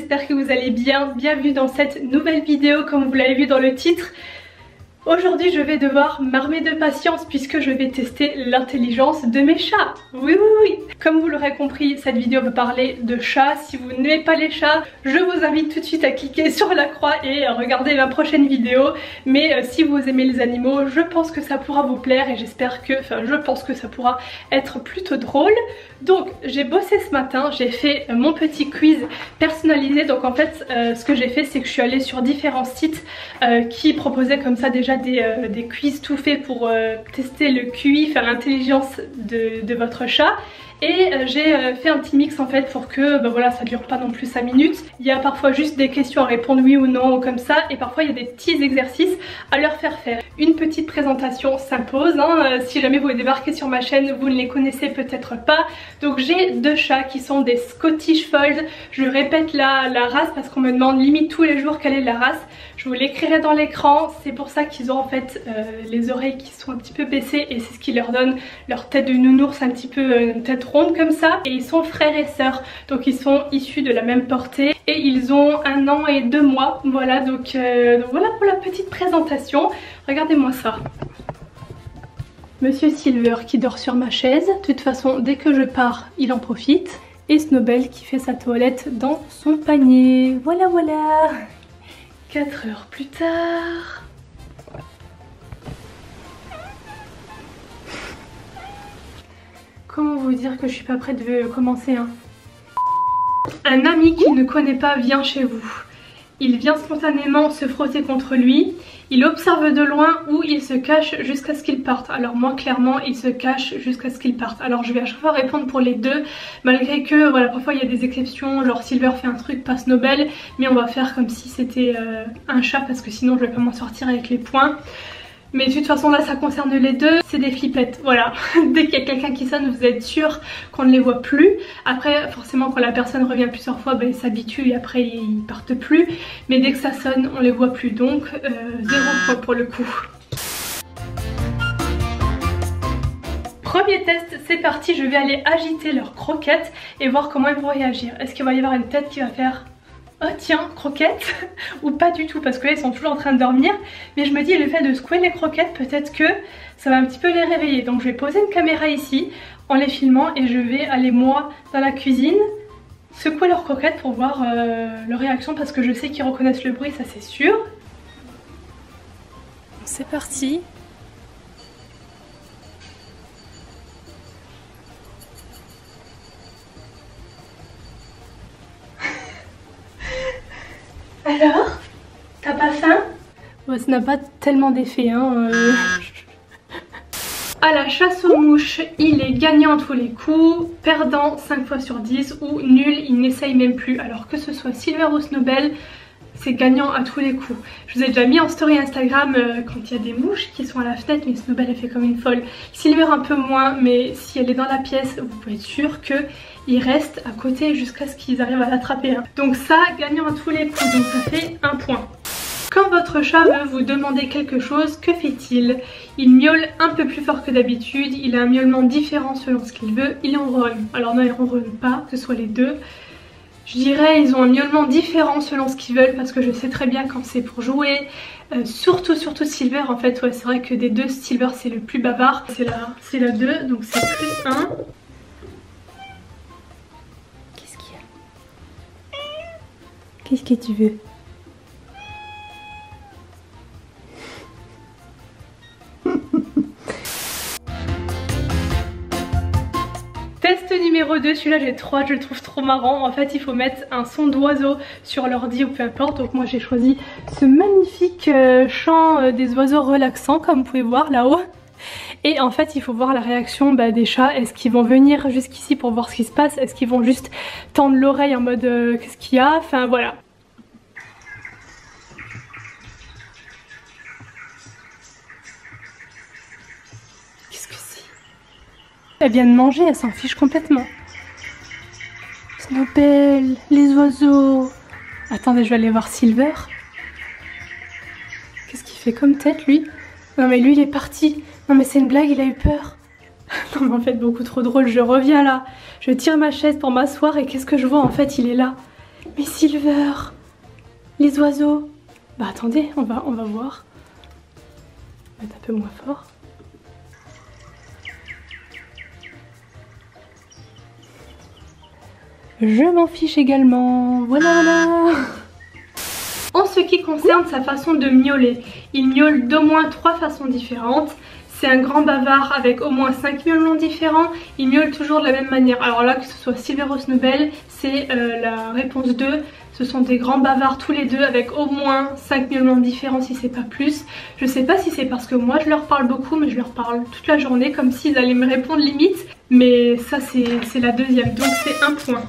j'espère que vous allez bien. Bienvenue dans cette nouvelle vidéo comme vous l'avez vu dans le titre. Aujourd'hui je vais devoir m'armer de patience puisque je vais tester l'intelligence de mes chats. Oui. Comme vous l'aurez compris, cette vidéo va parler de chats. Si vous n'aimez pas les chats, je vous invite tout de suite à cliquer sur la croix et à regarder ma prochaine vidéo. Mais si vous aimez les animaux, je pense que ça pourra vous plaire et je pense que ça pourra être plutôt drôle. Donc j'ai bossé ce matin, j'ai fait mon petit quiz personnalisé. Donc en fait ce que j'ai fait, c'est que je suis allée sur différents sites qui proposaient comme ça déjà des quiz tout faits pour tester le QI, faire l'intelligence de votre chat. Et j'ai fait un petit mix en fait pour que voilà, ça dure pas non plus 5 minutes. Il y a parfois juste des questions à répondre oui ou non ou comme ça, et parfois il y a des petits exercices à leur faire faire. Une petite présentation s'impose, hein. Si jamais vous débarquez sur ma chaîne, vous ne les connaissez peut-être pas. Donc j'ai deux chats qui sont des Scottish Fold. Je répète la race parce qu'on me demande limite tous les jours quelle est la race. Je vous l'écrirai dans l'écran. C'est pour ça qu'ils ont en fait les oreilles qui sont un petit peu baissées et c'est ce qui leur donne leur tête de nounours, un petit peu une tête ronde comme ça. Et ils sont frères et sœurs, donc ils sont issus de la même portée et ils ont 1 an et 2 mois. Voilà, donc voilà pour la petite présentation. Regardez-moi ça. Monsieur Silver qui dort sur ma chaise. De toute façon, dès que je pars, il en profite. Et Snowbell qui fait sa toilette dans son panier. Voilà. 4 heures plus tard. Comment vous dire que je suis pas prête de commencer, hein. Un ami qu'il ne connaît pas vient chez vous. Il vient spontanément se frotter contre lui. Il observe de loin ou il se cache jusqu'à ce qu'il parte. Alors moi clairement il se cache jusqu'à ce qu'il parte. Alors je vais à chaque fois répondre pour les deux. Malgré que voilà, parfois il y a des exceptions. Genre Silver fait un truc pas Snowbell. Mais on va faire comme si c'était un chat parce que sinon je vais pas m'en sortir avec les points. Mais de toute façon là ça concerne les deux, c'est des flippettes, voilà. Dès qu'il y a quelqu'un qui sonne, vous êtes sûr qu'on ne les voit plus. Après forcément quand la personne revient plusieurs fois, ils s'habituent et après ils partent plus. Mais dès que ça sonne, on les voit plus, donc 0 point pour le coup. Premier test, c'est parti, je vais aller agiter leurs croquettes et voir comment ils vont réagir. Est-ce qu'il va y avoir une tête qui va faire oh tiens, croquettes ou pas du tout parce que là ils sont toujours en train de dormir, mais je me dis le fait de secouer les croquettes, peut-être que ça va un petit peu les réveiller. Donc je vais poser une caméra ici en les filmant et je vais aller moi dans la cuisine secouer leurs croquettes pour voir leur réaction parce que je sais qu'ils reconnaissent le bruit, ça c'est sûr. C'est parti. Alors, t'as pas faim? Bon, ça n'a pas tellement d'effet, hein. À la chasse aux mouches, il est gagnant à tous les coups, perdant 5 fois sur 10 ou nul, il n'essaye même plus. Alors que ce soit Silver ou Snowbell, c'est gagnant à tous les coups. Je vous ai déjà mis en story Instagram quand il y a des mouches qui sont à la fenêtre, mais Snowbell elle fait comme une folle. Silver un peu moins, mais si elle est dans la pièce, vous pouvez être sûr qu'il reste à côté jusqu'à ce qu'ils arrivent à l'attraper. Hein. Donc ça, gagnant à tous les coups, donc ça fait 1 point. Quand votre chat veut vous demander quelque chose, que fait-il? Il miaule un peu plus fort que d'habitude, il a un miaulement différent selon ce qu'il veut, il ronronne. Alors non, il ronronne pas, que ce soit les deux. Je dirais ils ont un miaulement différent selon ce qu'ils veulent parce que je sais très bien quand c'est pour jouer. Surtout Silver en fait, ouais, c'est vrai que des deux, Silver c'est le plus bavard. C'est la 2, donc c'est plus 1. Qu'est-ce qu'il y a? Qu'est-ce que tu veux? Test numéro 2, celui-là j'ai trop hâte, je le trouve trop marrant. En fait il faut mettre un son d'oiseau sur l'ordi ou peu importe. Donc moi j'ai choisi ce magnifique chant des oiseaux relaxants comme vous pouvez voir là-haut. Et en fait il faut voir la réaction des chats. Est-ce qu'ils vont venir jusqu'ici pour voir ce qui se passe? Est-ce qu'ils vont juste tendre l'oreille en mode qu'est-ce qu'il y a? Enfin voilà. Elle vient de manger, elle s'en fiche complètement. Snowbell, les oiseaux. Attendez, je vais aller voir Silver. Qu'est-ce qu'il fait comme tête lui? Non mais lui il est parti. Non mais c'est une blague, il a eu peur. Non mais en fait beaucoup trop drôle, je reviens là. Je tire ma chaise pour m'asseoir et qu'est-ce que je vois? En fait il est là. Mais Silver, les oiseaux. Bah attendez, on va voir. On va mettre un peu moins fort. Je m'en fiche également. Voilà. En ce qui concerne sa façon de miauler, il miaule d'au moins 3 façons différentes. C'est un grand bavard avec au moins 5 miaulements différents. Il miaule toujours de la même manière. Alors là, que ce soit Silver ou Snowbell, c'est la réponse 2. Ce sont des grands bavards tous les deux avec au moins 5 miaulements différents si c'est pas plus. Je sais pas si c'est parce que moi je leur parle beaucoup, mais je leur parle toute la journée comme s'ils allaient me répondre limite. Mais ça c'est la deuxième, donc c'est un point.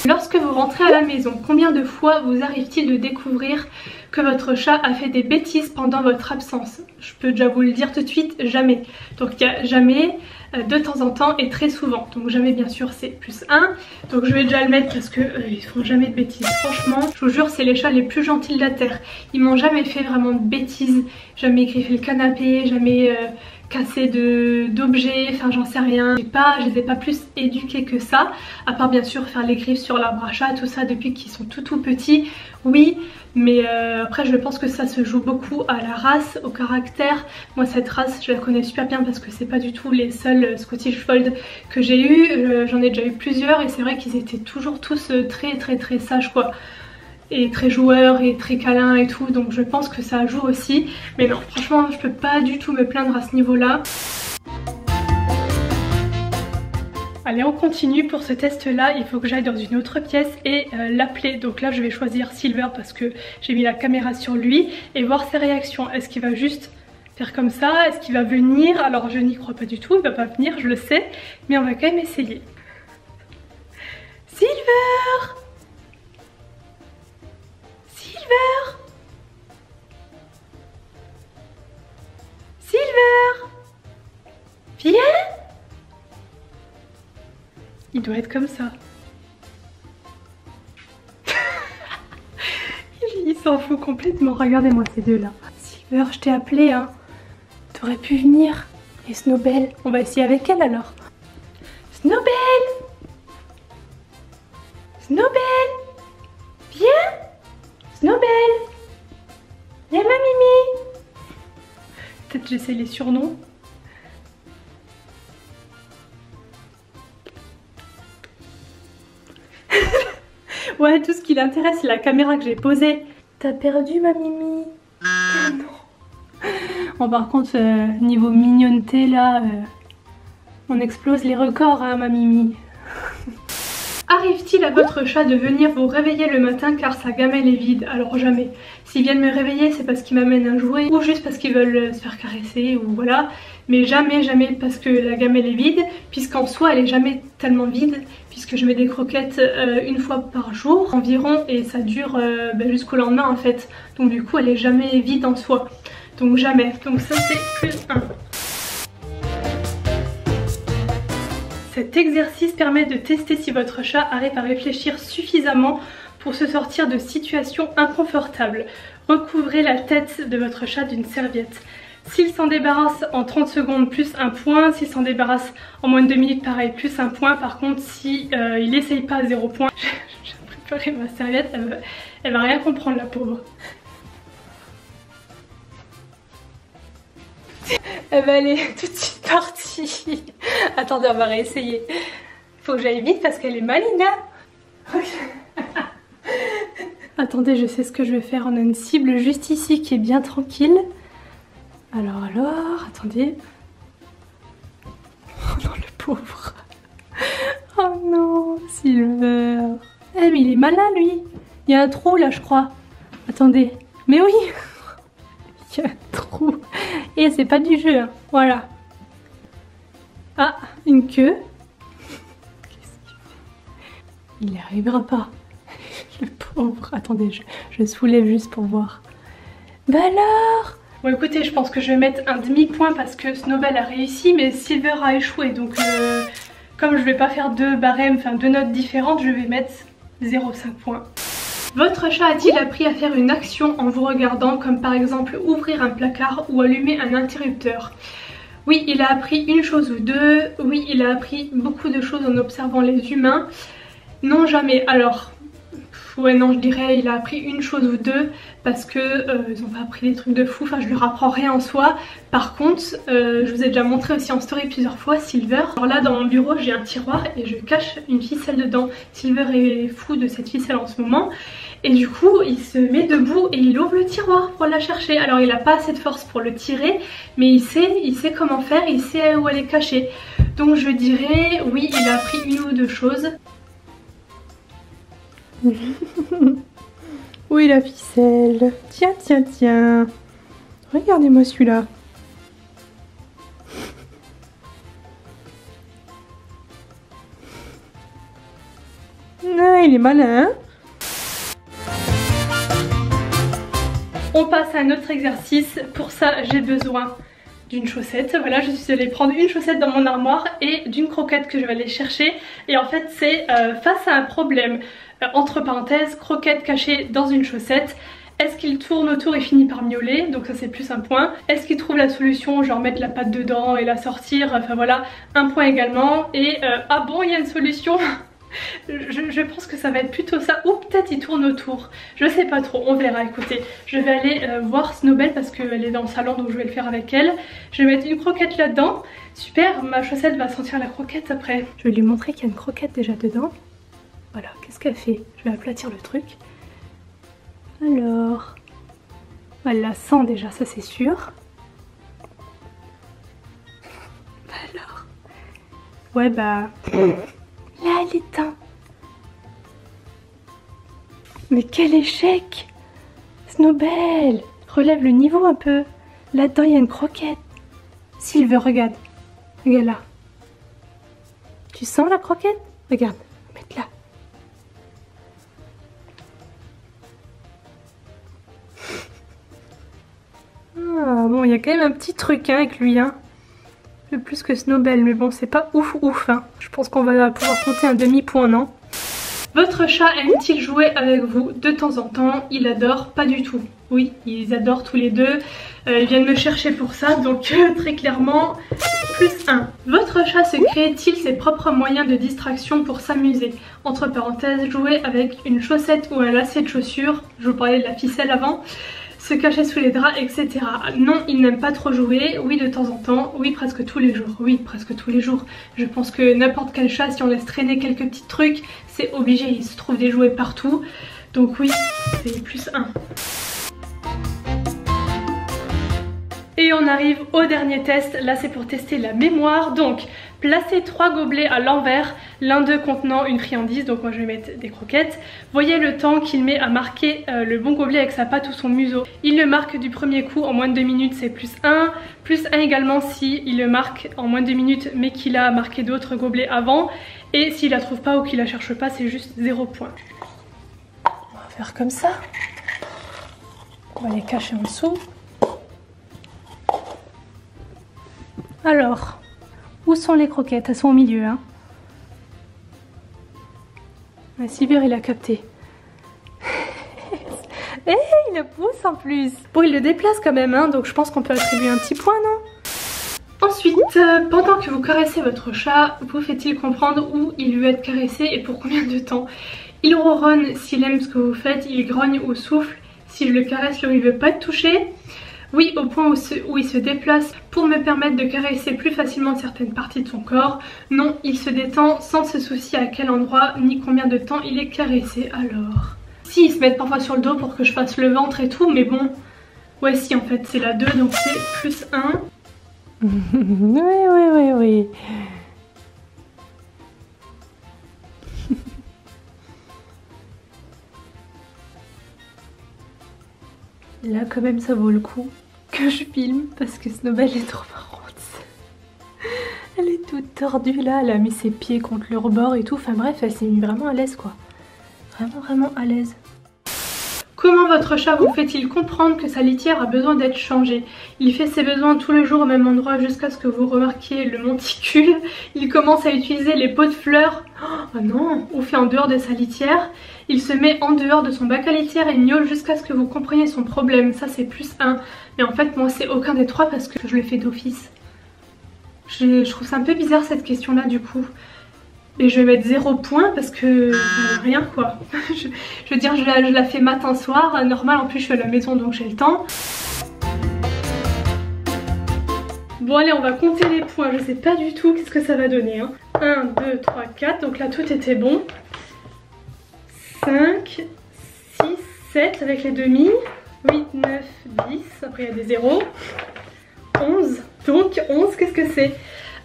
Lorsque vous rentrez à la maison, combien de fois vous arrive-t-il de découvrir que votre chat a fait des bêtises pendant votre absence? Je peux déjà vous le dire tout de suite, jamais. Donc il y a jamais, de temps en temps et très souvent. Donc jamais bien sûr c'est plus 1. Donc je vais déjà le mettre parce que ils font jamais de bêtises. Franchement, je vous jure c'est les chats les plus gentils de la terre. Ils m'ont jamais fait vraiment de bêtises, jamais griffé le canapé, jamais cassé d'objets, enfin j'en sais rien. Je les ai pas plus éduqués que ça, à part bien sûr faire les griffes sur l'arbre à chat, tout ça depuis qu'ils sont tout petits, oui, mais après je pense que ça se joue beaucoup à la race, au caractère. Moi cette race je la connais super bien parce que c'est pas du tout les seuls Scottish Fold que j'ai eu, j'en ai déjà eu plusieurs et c'est vrai qu'ils étaient toujours tous très sages quoi. Et très joueur et très câlin et tout, donc je pense que ça joue aussi. Mais non, franchement je peux pas du tout me plaindre à ce niveau là. Allez, on continue. Pour ce test là il faut que j'aille dans une autre pièce et l'appeler. Donc là je vais choisir Silver parce que j'ai mis la caméra sur lui et voir ses réactions. Est-ce qu'il va juste faire comme ça? Est-ce qu'il va venir? Alors je n'y crois pas du tout, il va pas venir, je le sais, mais on va quand même essayer. Silver! Silver, viens. Il doit être comme ça. Il s'en fout complètement. Regardez-moi ces deux là. Silver, je t'ai appelé hein. T'aurais pu venir. Et Snowbell, on va essayer avec elle alors. Snowbell, Snowbell, viens. Snowbell, viens ma Mimi. Peut-être j'essaie les surnoms. Ouais, tout ce qui l'intéresse c'est la caméra que j'ai posée. T'as perdu ma Mimi? Oh non. Bon par contre niveau mignonneté là, on explose les records hein ma Mimi. Arrive-t-il à votre chat de venir vous réveiller le matin car sa gamelle est vide? Alors jamais. S'ils viennent me réveiller c'est parce qu'ils m'amènent un jouet ou juste parce qu'ils veulent se faire caresser ou voilà. Mais jamais parce que la gamelle est vide, puisqu'en soi elle est jamais tellement vide, puisque je mets des croquettes une fois par jour environ et ça dure jusqu'au lendemain en fait. Donc du coup elle est jamais vide en soi. Donc jamais. Donc ça c'est plus 1. Cet exercice permet de tester si votre chat arrive à réfléchir suffisamment pour se sortir de situations inconfortables. Recouvrez la tête de votre chat d'une serviette. S'il s'en débarrasse en 30 secondes, plus 1 point. S'il s'en débarrasse en moins de 2 minutes, pareil, plus 1 point. Par contre, si il n'essaye pas, 0 point. J'ai préparé ma serviette, elle va rien comprendre la pauvre. Elle va aller tout de suite partie. Attendez, on va réessayer. Faut que j'aille vite parce qu'elle est maligne. Okay. Attendez, je sais ce que je vais faire. On a une cible juste ici qui est bien tranquille. Alors, attendez. Oh non, le pauvre. Oh non, Silver. Eh mais il est malin lui. Il y a un trou là je crois. Attendez. Mais oui. Il y a un trou. Et c'est pas du jeu, hein. Voilà. Ah, une queue. Qu'est-ce qu'il fait? Il n'y arrivera pas. Le pauvre. Attendez, je soulève juste pour voir. Bah alors? Bon écoutez, je pense que je vais mettre un demi-point parce que Snowbell a réussi mais Silver a échoué. Donc comme je vais pas faire deux barèmes, enfin deux notes différentes, je vais mettre 0,5 points. Votre chat a-t-il appris à faire une action en vous regardant, comme par exemple ouvrir un placard ou allumer un interrupteur? Oui, il a appris une chose ou deux. Oui, il a appris beaucoup de choses en observant les humains. Non, jamais. Alors, Ouais non, je dirais il a appris une chose ou deux parce que ils ont pas appris des trucs de fou, enfin je leur apprends rien en soi. Par contre, je vous ai déjà montré aussi en story plusieurs fois Silver. Alors là dans mon bureau j'ai un tiroir et je cache une ficelle dedans. Silver est fou de cette ficelle en ce moment. Et du coup il se met debout et il ouvre le tiroir pour la chercher. Alors il a pas assez de force pour le tirer, mais il sait comment faire, il sait où elle est cachée. Donc je dirais oui, il a appris une ou deux choses. Oui, la ficelle. Tiens, tiens, tiens. Regardez-moi celui-là. Ah, il est malin, hein? On passe à un autre exercice. Pour ça, j'ai besoin d'une chaussette. Voilà, je suis allée prendre une chaussette dans mon armoire et d'une croquette que je vais aller chercher. Et en fait, c'est face à un problème. Entre parenthèses, croquette cachée dans une chaussette. Est-ce qu'il tourne autour et finit par miauler? Donc ça c'est plus un point. Est-ce qu'il trouve la solution, genre mettre la patte dedans et la sortir? Enfin voilà, un point également. Et ah bon, il y a une solution. Je pense que ça va être plutôt ça, ou peut-être il tourne autour, je sais pas trop, on verra. Écoutez, je vais aller voir Snowbell parce qu'elle est dans le salon, donc je vais le faire avec elle. Je vais mettre une croquette là-dedans. Super, ma chaussette va sentir la croquette après. Je vais lui montrer qu'il y a une croquette déjà dedans. Voilà, qu'est-ce qu'elle fait? Je vais aplatir le truc. Alors, elle la sent déjà, ça c'est sûr. Alors, ouais bah... Là, elle éteint. Mais quel échec! Snowbell, relève le niveau un peu. Là-dedans, il y a une croquette. Silver, regarde. Regarde là. Tu sens la croquette? Regarde, mets-la. Ah, bon, il y a quand même un petit truc hein, avec lui. Hein. Le plus que Snowbell, mais bon, c'est pas ouf ouf. Hein. Je pense qu'on va pouvoir compter un demi-point, non? Votre chat aime-t-il jouer avec vous de temps en temps? Il adore, pas du tout. Oui, ils adorent tous les deux. Ils viennent me chercher pour ça, donc très clairement, +1. Votre chat se crée-t-il ses propres moyens de distraction pour s'amuser? Entre parenthèses, jouer avec une chaussette ou un lacet de chaussures. Je vous parlais de la ficelle avant. Se cacher sous les draps, etc. Non, il n'aime pas trop jouer. Oui, de temps en temps. Oui, presque tous les jours. Oui, presque tous les jours. Je pense que n'importe quel chat, si on laisse traîner quelques petits trucs, c'est obligé. Il se trouve des jouets partout. Donc oui, c'est +1. Et on arrive au dernier test. Là, c'est pour tester la mémoire. Donc, placez 3 gobelets à l'envers, l'un d'eux contenant une friandise. Donc moi, je vais mettre des croquettes. Voyez le temps qu'il met à marquer le bon gobelet avec sa patte ou son museau. Il le marque du premier coup en moins de 2 minutes, c'est +1. +1 également si il le marque en moins de 2 minutes, mais qu'il a marqué d'autres gobelets avant. Et s'il la trouve pas ou qu'il la cherche pas, c'est juste 0 point. On va faire comme ça. On va les cacher en dessous. Alors, où sont les croquettes? Elles sont au milieu, hein. Ah, Silver, il a capté. Eh, il le pousse en plus. Bon, il le déplace quand même, hein, donc je pense qu'on peut attribuer un petit point, non? Ensuite, pendant que vous caressez votre chat, vous fait-il comprendre où il veut être caressé et pour combien de temps? Il ronronne s'il aime ce que vous faites, il grogne ou souffle si je le caresse là où il veut pas être touché. Oui, au point où il se déplace pour me permettre de caresser plus facilement certaines parties de son corps. Non, il se détend sans se soucier à quel endroit ni combien de temps il est caressé. Alors... Si, ils se mettent parfois sur le dos pour que je fasse le ventre et tout, mais bon... Ouais, si, en fait, c'est la 2, donc c'est +1. Oui. Là quand même ça vaut le coup que je filme parce que Snowbell est trop marrante. Elle est toute tordue là, elle a mis ses pieds contre le rebord et tout, enfin bref elle s'est mis vraiment à l'aise quoi. Vraiment à l'aise. Comment votre chat vous fait-il comprendre que sa litière a besoin d'être changée? Il fait ses besoins tous les jours au même endroit jusqu'à ce que vous remarquiez le monticule. Il commence à utiliser les pots de fleurs. Oh non, ou fait en dehors de sa litière. Il se met en dehors de son bac à litière et miaule jusqu'à ce que vous compreniez son problème. Ça c'est +1. Mais en fait moi c'est aucun des 3 parce que je le fais d'office. Je trouve ça un peu bizarre cette question là du coup. Et je vais mettre 0 point parce que rien quoi. je veux dire, je la fais matin soir, normal, en plus je suis à la maison donc j'ai le temps. Bon allez, on va compter les points, je sais pas du tout qu'est-ce que ça va donner. Hein. 1, 2, 3, 4, donc là tout était bon. 5, 6, 7 avec les demi, 8, 9, 10, après il y a des zéros. 11, donc 11 qu'est-ce que c'est?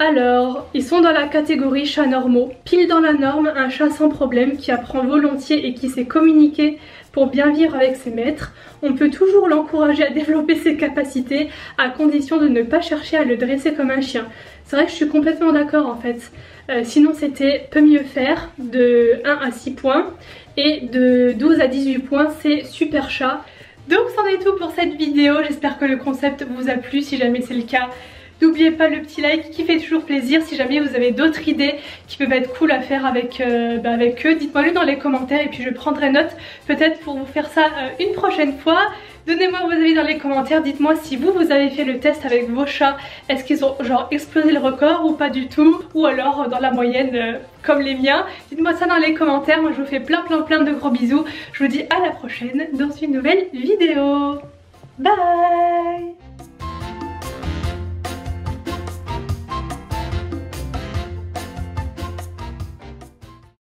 Alors, ils sont dans la catégorie chats normaux, pile dans la norme, un chat sans problème qui apprend volontiers et qui sait communiquer pour bien vivre avec ses maîtres. On peut toujours l'encourager à développer ses capacités à condition de ne pas chercher à le dresser comme un chien. C'est vrai que je suis complètement d'accord en fait. Sinon c'était peut mieux faire, de 1 à 6 points et de 12 à 18 points c'est super chat. Donc c'en est tout pour cette vidéo, j'espère que le concept vous a plu, si jamais c'est le cas. N'oubliez pas le petit like qui fait toujours plaisir. Si jamais vous avez d'autres idées qui peuvent être cool à faire avec eux, dites-moi le dans les commentaires et puis je prendrai note peut-être pour vous faire ça une prochaine fois. Donnez-moi vos avis dans les commentaires, dites-moi si vous avez fait le test avec vos chats, est-ce qu'ils ont genre explosé le record ou pas du tout, ou alors dans la moyenne comme les miens. Dites-moi ça dans les commentaires, moi je vous fais plein de gros bisous. Je vous dis à la prochaine dans une nouvelle vidéo. Bye.